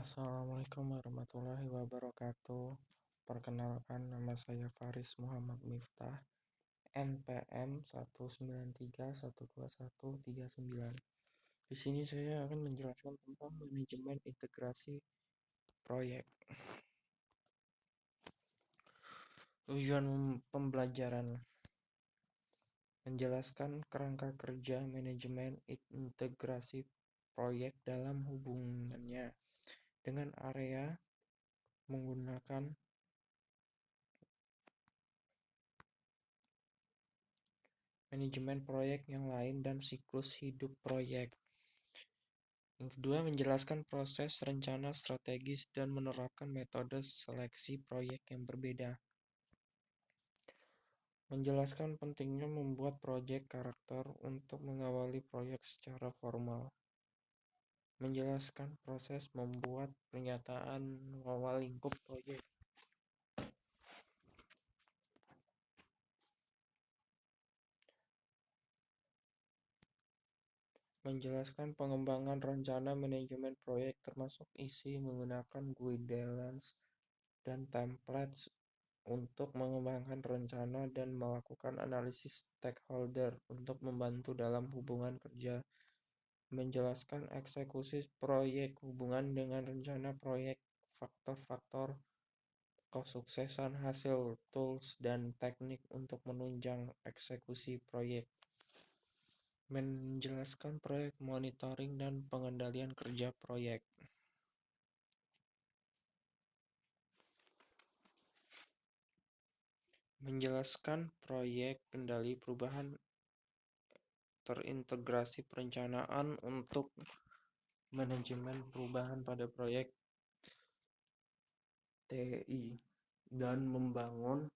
Assalamualaikum warahmatullahi wabarakatuh. Perkenalkan, nama saya Faris Muhammad Miftah, NPM 193121139. Di sini saya akan menjelaskan tentang manajemen integrasi proyek. Tujuan pembelajaran: menjelaskan kerangka kerja manajemen integrasi proyek dalam hubungannya dengan area, menggunakan manajemen proyek yang lain, dan siklus hidup proyek. Yang kedua, menjelaskan proses rencana strategis dan menerapkan metode seleksi proyek yang berbeda. Menjelaskan pentingnya membuat proyek karakter untuk mengawali proyek secara formal. Menjelaskan proses membuat pernyataan awal lingkup proyek. Menjelaskan pengembangan rencana manajemen proyek termasuk isi menggunakan guidelines dan templates untuk mengembangkan rencana dan melakukan analisis stakeholder untuk membantu dalam hubungan kerja. Menjelaskan eksekusi proyek, hubungan dengan rencana proyek, faktor-faktor kesuksesan hasil, tools, dan teknik untuk menunjang eksekusi proyek. Menjelaskan proyek monitoring dan pengendalian kerja proyek. Menjelaskan proyek kendali perubahan terintegrasi perencanaan untuk manajemen perubahan pada proyek TI dan membangun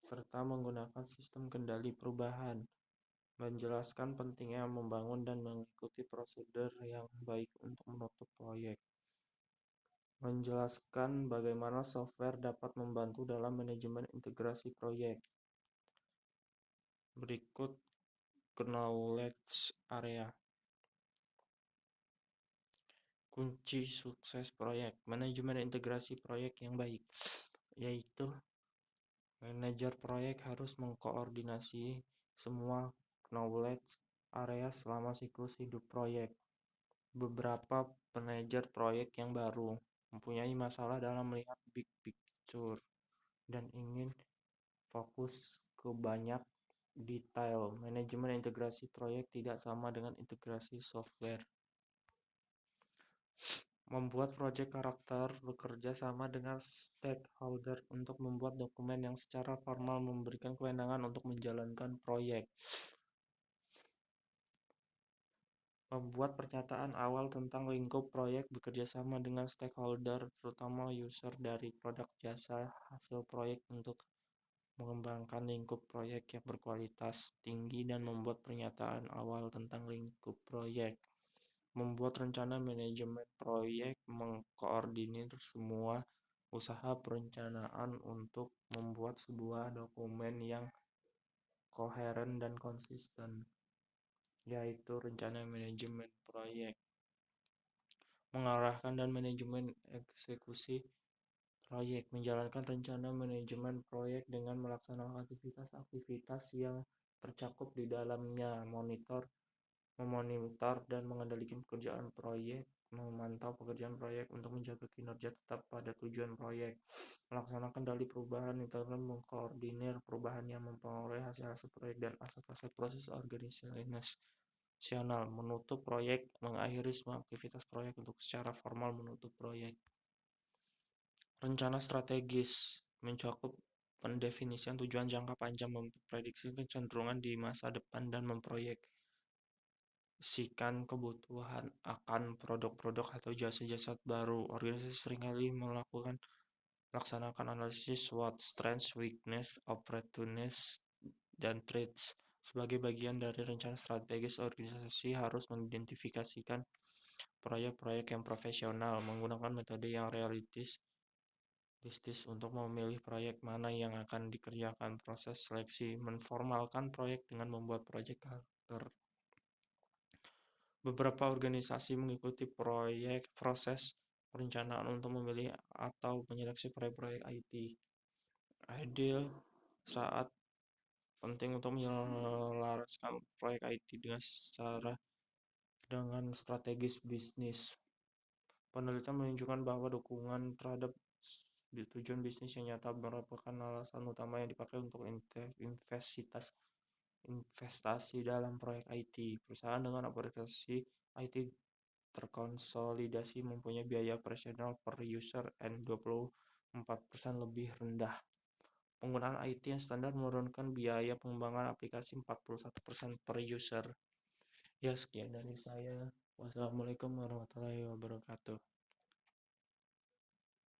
serta menggunakan sistem kendali perubahan. Menjelaskan pentingnya membangun dan mengikuti prosedur yang baik untuk menutup proyek. Menjelaskan bagaimana software dapat membantu dalam manajemen integrasi proyek. Berikut knowledge area. Kunci sukses proyek manajemen integrasi proyek yang baik, yaitu manajer proyek harus mengkoordinasi semua knowledge area selama siklus hidup proyek. Beberapa manajer proyek yang baru mempunyai masalah dalam melihat big picture dan ingin fokus ke banyak detail. Manajemen integrasi proyek tidak sama dengan integrasi software. Membuat proyek karakter bekerja sama dengan stakeholder untuk membuat dokumen yang secara formal memberikan kewenangan untuk menjalankan proyek. Membuat pernyataan awal tentang lingkup proyek bekerja sama dengan stakeholder, terutama user dari produk jasa hasil proyek untuk mengembangkan lingkup proyek yang berkualitas tinggi dan membuat pernyataan awal tentang lingkup proyek. Membuat rencana manajemen proyek mengkoordinir semua usaha perencanaan untuk membuat sebuah dokumen yang koheren dan konsisten, yaitu rencana manajemen proyek. Mengarahkan dan manajemen eksekusi proyek, menjalankan rencana manajemen proyek dengan melaksanakan aktivitas-aktivitas yang tercakup di dalamnya, memonitor dan mengendalikan pekerjaan proyek, memantau pekerjaan proyek untuk menjaga kinerja tetap pada tujuan proyek, melaksanakan kendali perubahan internal, mengkoordinir perubahan yang mempengaruhi hasil-hasil proyek dan aset-aset proses organisasional, menutup proyek, mengakhiri semua aktivitas proyek untuk secara formal menutup proyek. Rencana strategis mencakup pendefinisian tujuan jangka panjang, memprediksi kecenderungan di masa depan, dan memproyeksikan kebutuhan akan produk-produk atau jasa-jasa baru. Organisasi seringkali melaksanakan analisis SWOT, strengths, weakness, opportunities, dan threats. Sebagai bagian dari rencana strategis, organisasi harus mengidentifikasikan proyek-proyek yang profesional, menggunakan metode yang realistis untuk memilih proyek mana yang akan dikerjakan. Proses seleksi menformalkan proyek dengan membuat proyek karakter. Beberapa organisasi mengikuti proses perencanaan untuk memilih atau menyeleksi proyek-proyek IT. Ideal saat penting untuk menyelaraskan proyek IT dengan strategis bisnis. Penelitian menunjukkan bahwa dukungan terhadap tujuan bisnis yang nyata merupakan alasan utama yang dipakai untuk investasi dalam proyek IT. Perusahaan dengan aplikasi IT terkonsolidasi mempunyai biaya operasional per user and 24% lebih rendah. Penggunaan IT yang standar menurunkan biaya pengembangan aplikasi 41% per user. Ya, sekian dari saya. Wassalamualaikum warahmatullahi wabarakatuh.